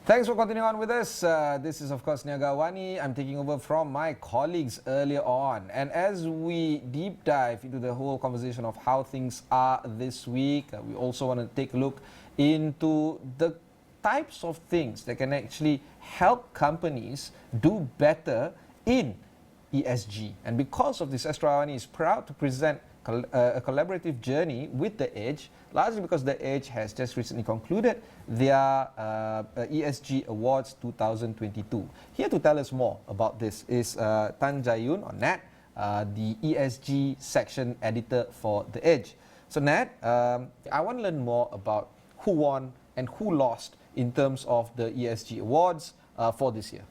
Thanks for continuing on with us. This is, of course, Niaga AWANI. I'm taking over from my colleagues earlier on. And as we deep dive into the whole conversation of how things are this week, we also want to take a look into the types of things that can actually help companies do better in ESG. And because of this, Astro AWANI is proud to present a collaborative journey with The Edge, largely because The Edge has just recently concluded their ESG Awards 2022. Here to tell us more about this is Tan Jayun, or Nat, the ESG section editor for The Edge. So Nat, I want to learn more about who won and who lost in terms of the ESG Awards for this year.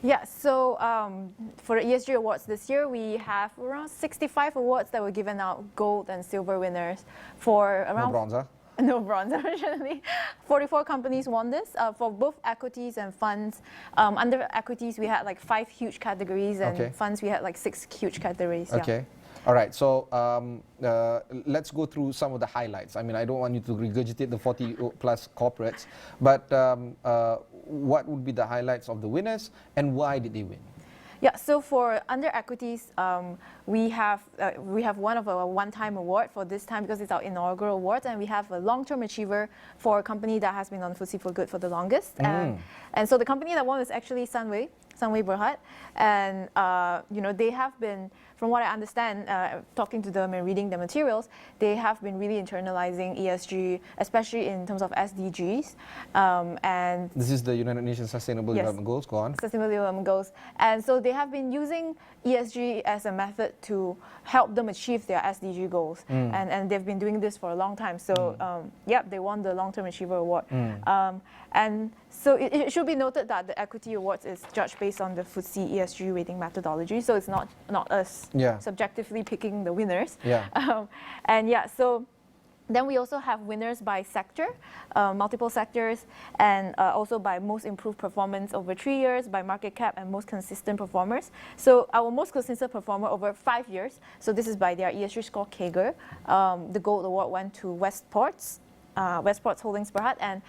Yeah, so for the ESG Awards this year, we have around 65 awards that were given out, gold and silver winners for around... No bronze, huh? No bronze, unfortunately. 44 companies won this for both equities and funds. Under equities, we had like 5 huge categories, and funds, we had like 6 huge categories. Okay. All right, so let's go through some of the highlights. I mean, I don't want you to regurgitate the 40 plus corporates, but what would be the highlights of the winners and why did they win? Yeah, so for under equities, we have one of a one-time award for this time because it's our inaugural award, and we have a long-term achiever for a company that has been on FTSE for Good for the longest. And so the company that won was actually Sunway Berhad, and you know, they have been, from what I understand, talking to them and reading the materials, they have been really internalizing ESG, especially in terms of SDGs. And this is the United Nations Sustainable Development Goals. Go on. Sustainable Development Goals, and so they have been using ESG as a method to help them achieve their SDG goals, and they've been doing this for a long time. So yeah, they won the Long-Term Achiever Award. And so it should be noted that the Equity Awards is judged based on the FTSE ESG rating methodology, so it's not us subjectively picking the winners. And yeah, so then we also have winners by sector, multiple sectors, and also by most improved performance over 3 years, by market cap, and most consistent performers. So our most consistent performer over 5 years, so this is by their ESG score CAGR. The gold award went to Westports Holdings Berhad, and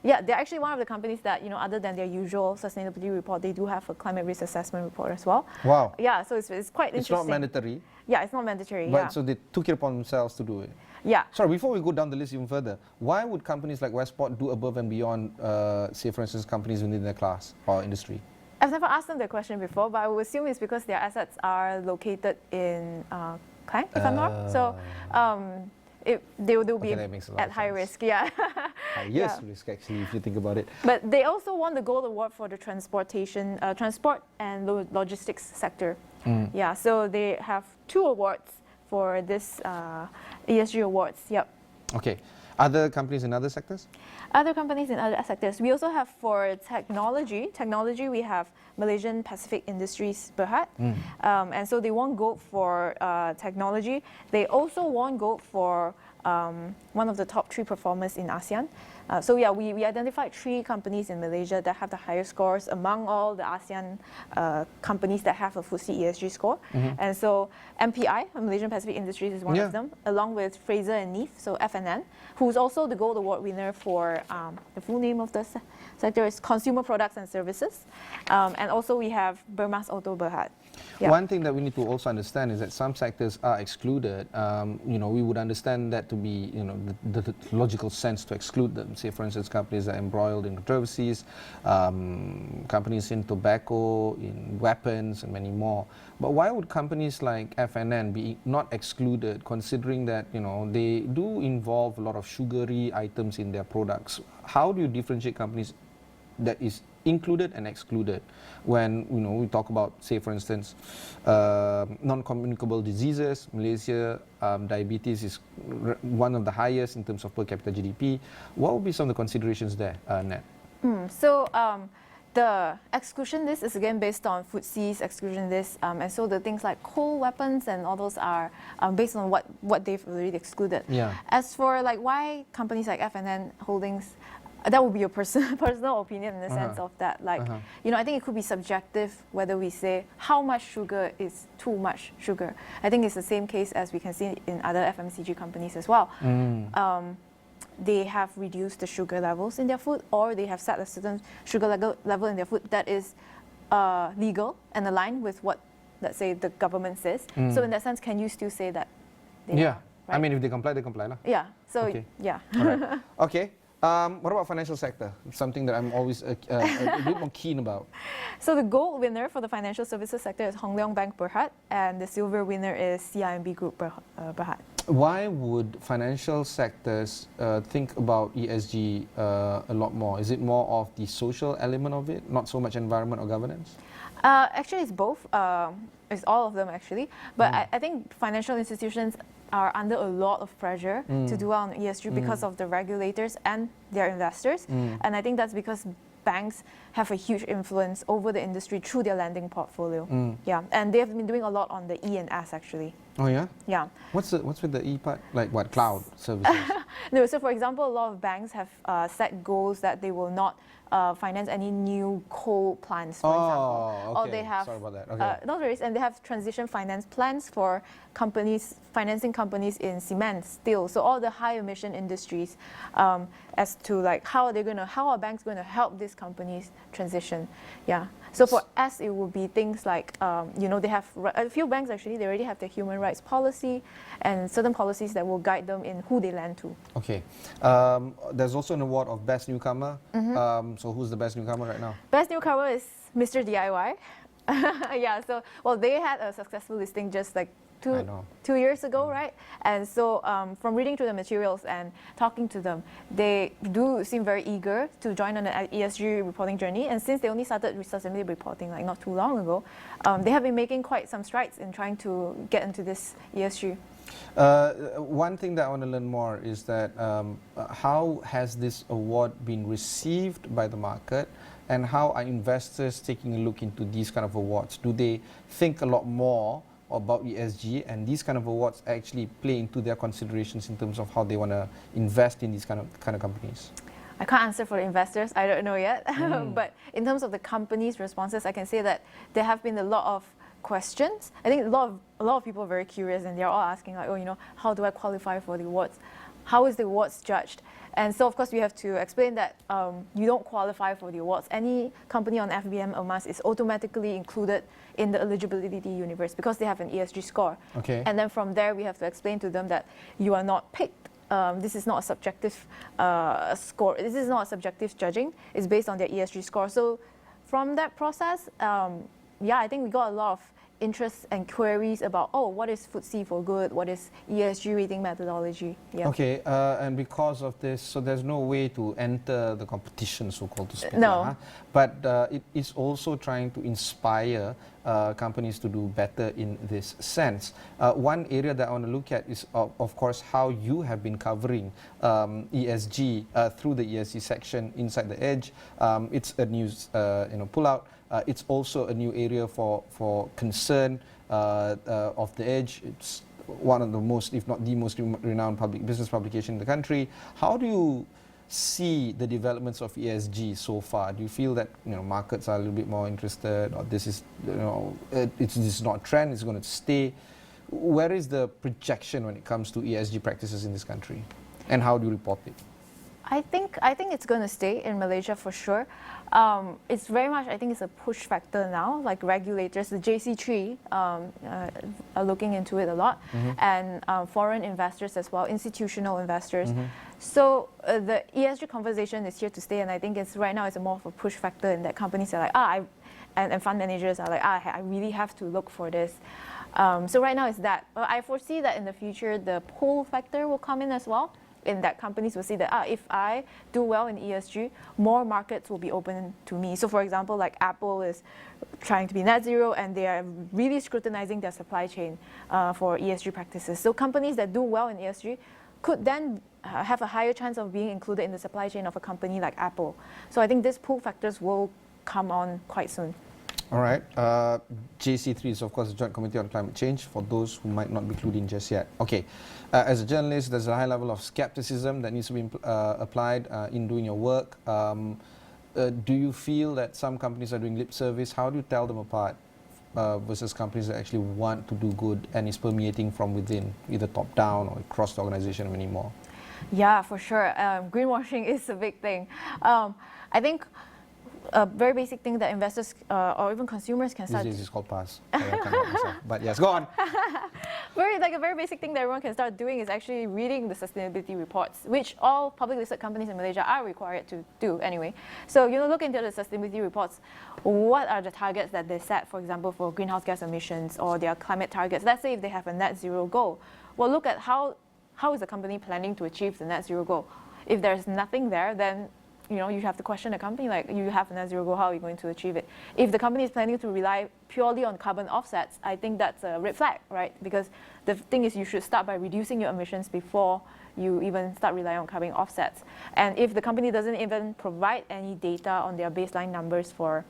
yeah, they're actually one of the companies that, you know, other than their usual sustainability report, they do have a climate risk assessment report as well. Wow. Yeah, so it's quite interesting. It's not mandatory. Yeah, it's not mandatory. But so they took it upon themselves to do it. Yeah. Sorry, before we go down the list even further, why would companies like Westport do above and beyond, say, for instance, companies within their class or industry? I've never asked them the question before, but I would assume it's because their assets are located in Klang, if I'm not. So they will be at high risk. Yeah. Highest risk, actually, if you think about it. But they also won the Gold Award for the transport and logistics sector. Yeah, so they have 2 awards for this ESG awards. Yep. Okay. Other companies in other sectors? Other companies in other sectors. We also have for technology. Technology, we have Malaysian Pacific Industries Berhad. And so they won gold for technology. They also won gold for one of the top 3 performers in ASEAN. So yeah, we identified 3 companies in Malaysia that have the highest scores among all the ASEAN companies that have a FTSE ESG score. And so MPI, Malaysian Pacific Industries, is one of them, along with Fraser and Neef, so FNN, who's also the Gold Award winner for the full name of the sector is Consumer Products and Services. And also we have Burmas Auto Berhad. One thing that we need to also understand is that some sectors are excluded. You know, we would understand that to be, you know, the logical sense to exclude them. Say, for instance, companies that are embroiled in controversies, companies in tobacco, in weapons, and many more. But why would companies like FNN be not excluded, considering that, you know, they do involve a lot of sugary items in their products? How do you differentiate companies that is included and excluded when, you know, we talk about, say, for instance, non-communicable diseases? Malaysia, diabetes is one of the highest in terms of per capita GDP. What would be some of the considerations there, Nat? So the exclusion list is again based on FTSE's exclusion list, and so the things like coal, weapons, and all those are based on what they've already excluded. As for like why companies like FNN Holdings, that would be a personal opinion in the sense of that, like, you know, I think it could be subjective whether we say how much sugar is too much sugar. I think it's the same case as we can see in other FMCG companies as well. they have reduced the sugar levels in their food, or they have set a certain sugar level in their food that is legal and aligned with what, let's say, the government says. So in that sense, can you still say that they are, I mean, if they comply, they comply. Yeah. So, Okay. yeah. All right. Okay. What about financial sector? Something that I'm always a bit more keen about. So the gold winner for the financial services sector is Hong Leong Bank Berhad, and the silver winner is CIMB Group Berhad. Why would financial sectors think about ESG a lot more? Is it more of the social element of it, not so much environment or governance? Actually, it's both. It's all of them, actually. But I think financial institutions are under a lot of pressure to do well on ESG because of the regulators and their investors. And I think that's because banks have a huge influence over the industry through their lending portfolio. Yeah, and they have been doing a lot on the E and S, actually. Oh yeah? Yeah. What's with the E part? Like what, cloud services? No, so for example, a lot of banks have set goals that they will not finance any new coal plants, for example. Okay. Or they have, sorry about that. Okay. no worries, and they have transition finance plans for companies, financing companies in cement, steel, so all the high emission industries, as to like how are banks going to help these companies transition? Yeah. So for us, it would be things like, they have a few banks actually, they already have their human rights policy and certain policies that will guide them in who they lend to. Okay. There's also an award of Best Newcomer. So who's the Best Newcomer right now? Best Newcomer is Mr. DIY. Yeah, so, well, they had a successful listing just like two years ago, right? And so from reading through the materials and talking to them, they do seem very eager to join on an ESG reporting journey. And since they only started sustainability reporting like not too long ago, they have been making quite some strides in trying to get into this ESG. One thing that I want to learn more is that how has this award been received by the market, and how are investors taking a look into these kind of awards? Do they think a lot more about ESG, and these kind of awards actually play into their considerations in terms of how they want to invest in these kind of companies? I can't answer for the investors, I don't know yet. But in terms of the company's responses, I can say that there have been a lot of questions. I think a lot of people are very curious, and they're all asking like, how do I qualify for the awards? How is the awards judged? And so, of course, we have to explain that you don't qualify for the awards. Any company on FBM Emas is automatically included in the eligibility universe because they have an ESG score. Okay. And then from there, we have to explain to them that you are not picked. This is not a subjective score. This is not a subjective judging. It's based on their ESG score. So from that process, I think we got a lot of interest and queries about, what is FTSE for good? What is ESG rating methodology? Yeah. Okay, and because of this, so there's no way to enter the competition, so-called, to speak. No. But it is also trying to inspire companies to do better in this sense. One area that I want to look at is, of course, how you have been covering ESG through the ESG section inside the Edge. It's a news pull-out. It's also a new area for concern of the Edge. It's one of the most, if not the most renowned business publication in the country. How do you see the developments of ESG so far? Do you feel that markets are a little bit more interested, or this is this is not a trend, it's going to stay? Where is the projection when it comes to ESG practices in this country, and how do you report it? I think it's going to stay in Malaysia for sure. It's very much, I think it's a push factor now, like regulators, the JC3 are looking into it a lot, and foreign investors as well, institutional investors. So the ESG conversation is here to stay, and I think right now it's more of a push factor in that companies are like, and fund managers are like, I really have to look for this. So right now it's that. But I foresee that in the future the pull factor will come in as well, in that companies will see that if I do well in ESG, more markets will be open to me. So for example, like Apple is trying to be net zero, and they are really scrutinizing their supply chain for ESG practices. So companies that do well in ESG could then have a higher chance of being included in the supply chain of a company like Apple. So I think these pull factors will come on quite soon. All right. JC3 is, of course, the Joint Committee on Climate Change, for those who might not be clued in just yet. Okay. As a journalist, there's a high level of skepticism that needs to be applied in doing your work. Do you feel that some companies are doing lip service? How do you tell them apart versus companies that actually want to do good and is permeating from within, either top down or across the organization or many more? Yeah, for sure. Greenwashing is a big thing. I think a very basic thing that investors or even consumers can start. This is called pass. I can't help myself. But yes, go on. A very basic thing that everyone can start doing is actually reading the sustainability reports, which all public listed companies in Malaysia are required to do anyway. So look into the sustainability reports. What are the targets that they set, for example, for greenhouse gas emissions or their climate targets? Let's say if they have a net zero goal. Well, look at how is the company planning to achieve the net zero goal. If there's nothing there, then you have to question the company, like, you have a net zero goal, how are you going to achieve it? If the company is planning to rely purely on carbon offsets, I think that's a red flag, right? Because the thing is, you should start by reducing your emissions before you even start relying on carbon offsets. And if the company doesn't even provide any data on their baseline numbers for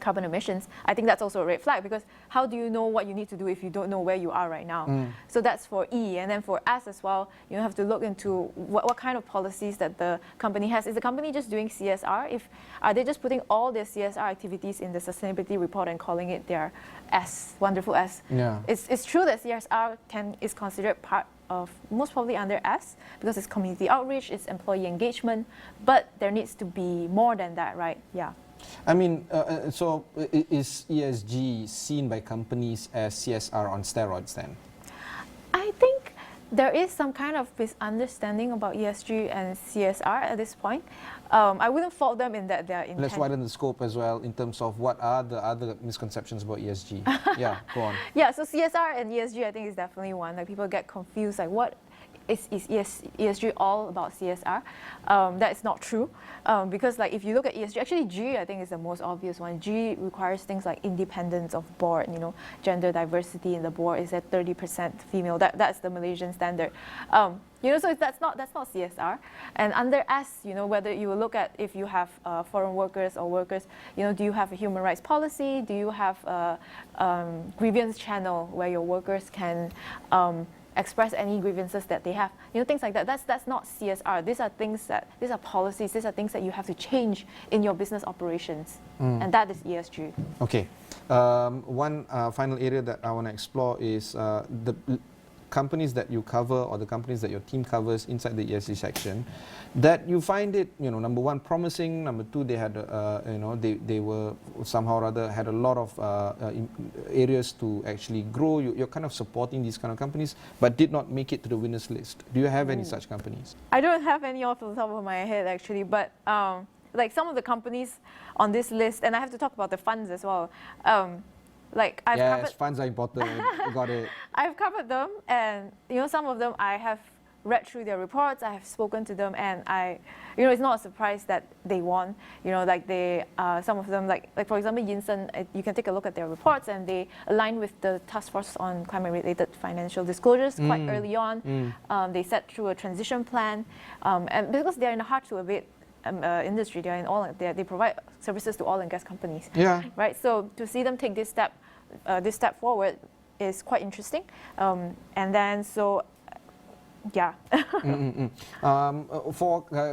carbon emissions, I think that's also a red flag, because how do you know what you need to do if you don't know where you are right now? So that's for E. And then for S as well, you have to look into what kind of policies that the company has. Is the company just doing CSR? Are they just putting all their CSR activities in the sustainability report and calling it their S, wonderful S? Yeah. It's true that CSR is considered part of, most probably under S, because it's community outreach, it's employee engagement, but there needs to be more than that, right? Yeah. I mean, so is ESG seen by companies as CSR on steroids then? I think there is some kind of misunderstanding about ESG and CSR at this point. I wouldn't fault them in that they are intent. Let's widen the scope as well in terms of what are the other misconceptions about ESG. Yeah, go on. Yeah, so CSR and ESG I think is definitely one. Like, people get confused, like, what is ESG all about CSR? That is not true, because like, if you look at ESG, actually G I think is the most obvious one. G requires things like independence of board, gender diversity in the board is at 30% female. That's the Malaysian standard. So that's not CSR. And under S, whether you will look at if you have foreign workers or workers, do you have a human rights policy? Do you have a grievance channel where your workers can express any grievances that they have, things like that. That's not CSR. These are policies. These are things that you have to change in your business operations, and that is ESG. Okay. One final area that I want to explore is the companies that you cover, or the companies that your team covers inside the ESG section, that you find it, number one, promising. Number two, they had, they were somehow or other had a lot of areas to actually grow. You're kind of supporting these kind of companies, but did not make it to the winners list. Do you have any such companies? I don't have any off the top of my head actually, but like some of the companies on this list, and I have to talk about the funds as well. Funds are important. Got it. I've covered them, and some of them I have read through their reports. I have spoken to them, and it's not a surprise that they won. Some of them, like for example, Yinsen. You can take a look at their reports, and they align with the Task Force on Climate-related Financial Disclosures quite early on. They set through a transition plan, and because they're in the hard to abate industry, they provide services to oil and gas companies. Yeah. Right. So to see them take this step forward is quite interesting. For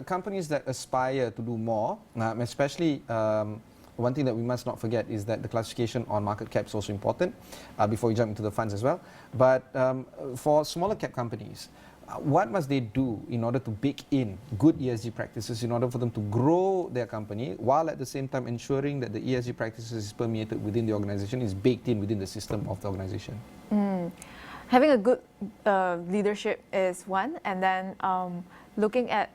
companies that aspire to do more, especially one thing that we must not forget is that the classification on market cap is also important before we jump into the funds as well. But for smaller cap companies, what must they do in order to bake in good ESG practices in order for them to grow their company, while at the same time ensuring that the ESG practices is permeated within the organization, is baked in within the system of the organization? Having a good leadership is one, and then looking at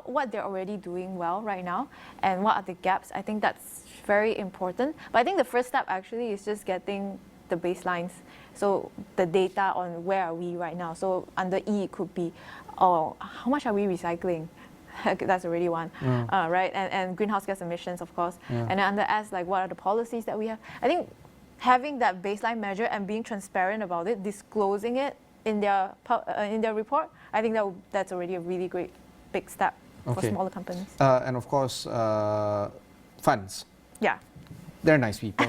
what they're already doing well right now and what are the gaps. I think that's very important. But I think the first step actually is just getting the baselines. So the data on where are we right now. So under E it could be, how much are we recycling? That's already one, right? And greenhouse gas emissions, of course. And then under S, like, what are the policies that we have? I think having that baseline measure and being transparent about it, disclosing it in their report, I think that's already a really great big step for smaller companies. And of course, funds. Yeah. They're nice people.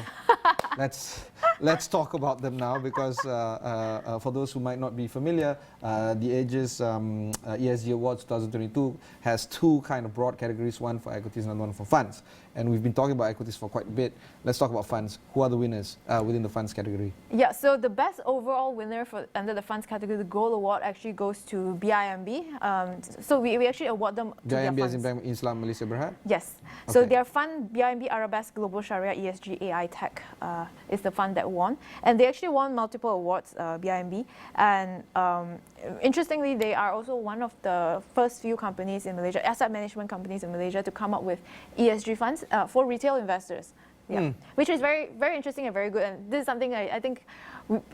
let's talk about them now, because for those who might not be familiar, the Age's ESG Awards 2022 has two kind of broad categories, one for equities and one for funds. And we've been talking about equities for quite a bit. Let's talk about funds. Who are the winners within the funds category? Yeah, so the best overall winner for under the funds category, the Gold Award, actually goes to BIMB. So we actually award them to their BIMB as funds. in Bank Islam Malaysia Berhad? Yes. So their fund, BIMB Arabesque Global Sharia ESG AI Tech, is the fund that won. And they actually won multiple awards, BIMB. And interestingly, they are also one of the first few companies in Malaysia, asset management companies in Malaysia, to come up with ESG funds for retail investors. Yeah, which is very, very interesting and very good. And this is something I think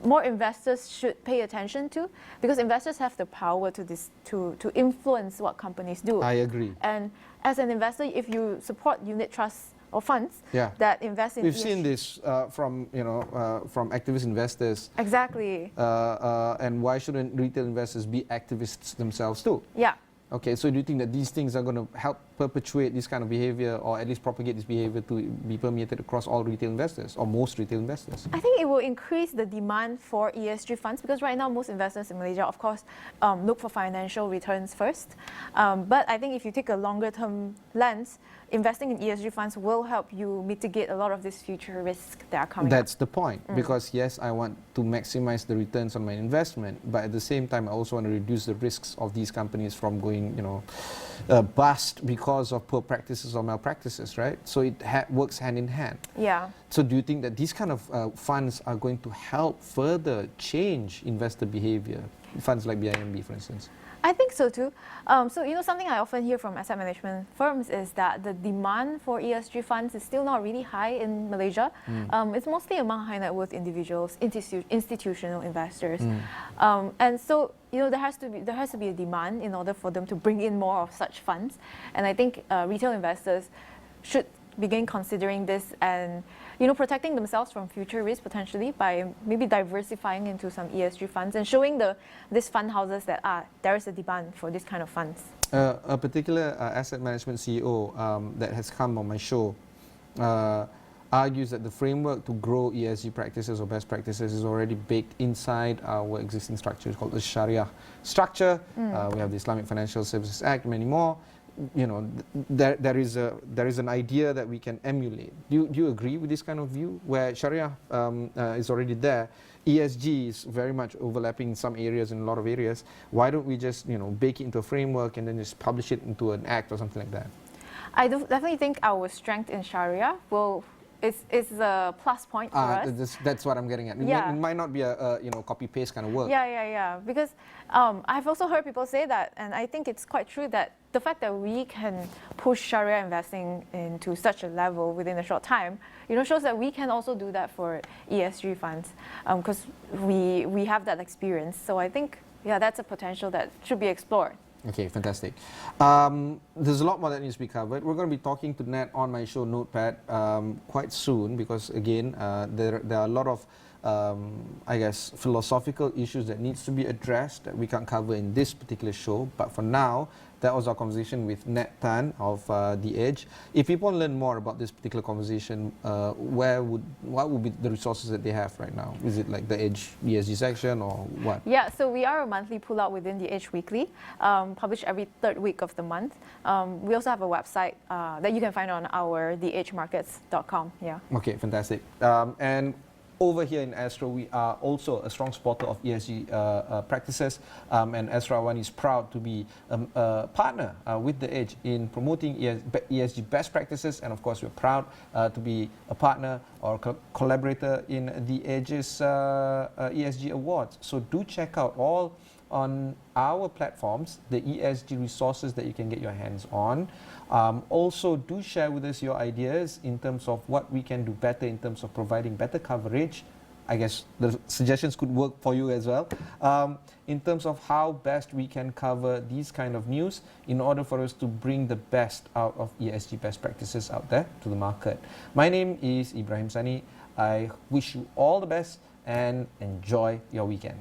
more investors should pay attention to, because investors have the power to influence what companies do. I agree. And as an investor, if you support unit trusts or funds that invest in We've ESG. seen this from activist investors. Exactly. And why shouldn't retail investors be activists themselves too? Yeah. Okay, so do you think that these things are going to help perpetuate this kind of behavior, or at least propagate this behavior to be permeated across all retail investors, or most retail investors? I think it will increase the demand for ESG funds, because right now most investors in Malaysia, of course, look for financial returns first. But I think if you take a longer term lens, investing in ESG funds will help you mitigate a lot of this future risks that are coming That's the point, because yes, I want to maximize the returns on my investment, but at the same time, I also want to reduce the risks of these companies from going, bust because of poor practices or malpractices, right? So it works hand in hand. Yeah. So do you think that these kind of funds are going to help further change investor behavior? Funds like BIMB, for instance. I think so too. So something I often hear from asset management firms is that the demand for ESG funds is still not really high in Malaysia. It's mostly among high net worth individuals, institutional investors, and so there has to be a demand in order for them to bring in more of such funds. And I think retail investors should begin considering this and protecting themselves from future risk potentially by maybe diversifying into some ESG funds and showing these fund houses that there is a demand for this kind of funds. A particular asset management CEO that has come on my show argues that the framework to grow ESG practices or best practices is already baked inside our existing structure. It's called the Sharia structure. We have the Islamic Financial Services Act, many more. There is an idea that we can emulate. Do you agree with this kind of view, where Sharia is already there? ESG is very much overlapping in some areas, in a lot of areas. Why don't we just bake it into a framework and then just publish it into an act or something like that? I definitely think our strength in Sharia is a plus point for us. That's what I'm getting at. It might not be a copy paste kind of work. Yeah. Because I've also heard people say that, and I think it's quite true that the fact that we can push Sharia investing into such a level within a short time, shows that we can also do that for ESG funds, because we have that experience. So I think that's a potential that should be explored. Okay, fantastic. There's a lot more that needs to be covered. We're going to be talking to Nat on my show Notepad quite soon, because again, there are a lot of philosophical issues that needs to be addressed that we can't cover in this particular show. But for now, that was our conversation with Nat Tan of The Edge. If people want to learn more about this particular conversation, what would be the resources that they have right now? Is it like The Edge ESG section or what? Yeah, so we are a monthly pull-out within The Edge Weekly, published every third week of the month. We also have a website that you can find on our theedgemarkets.com. Yeah. Okay, fantastic. And over here in Astro, we are also a strong supporter of ESG practices, and Astro AWANI is proud to be a partner with The Edge in promoting ESG best practices, and of course we're proud to be a partner or collaborator in The Edge's ESG Awards. So do check out all on our platforms the ESG resources that you can get your hands on. Also, do share with us your ideas in terms of what we can do better in terms of providing better coverage. I guess the suggestions could work for you as well. In terms of how best we can cover these kind of news in order for us to bring the best out of ESG best practices out there to the market. My name is Ibrahim Sani. I wish you all the best and enjoy your weekend.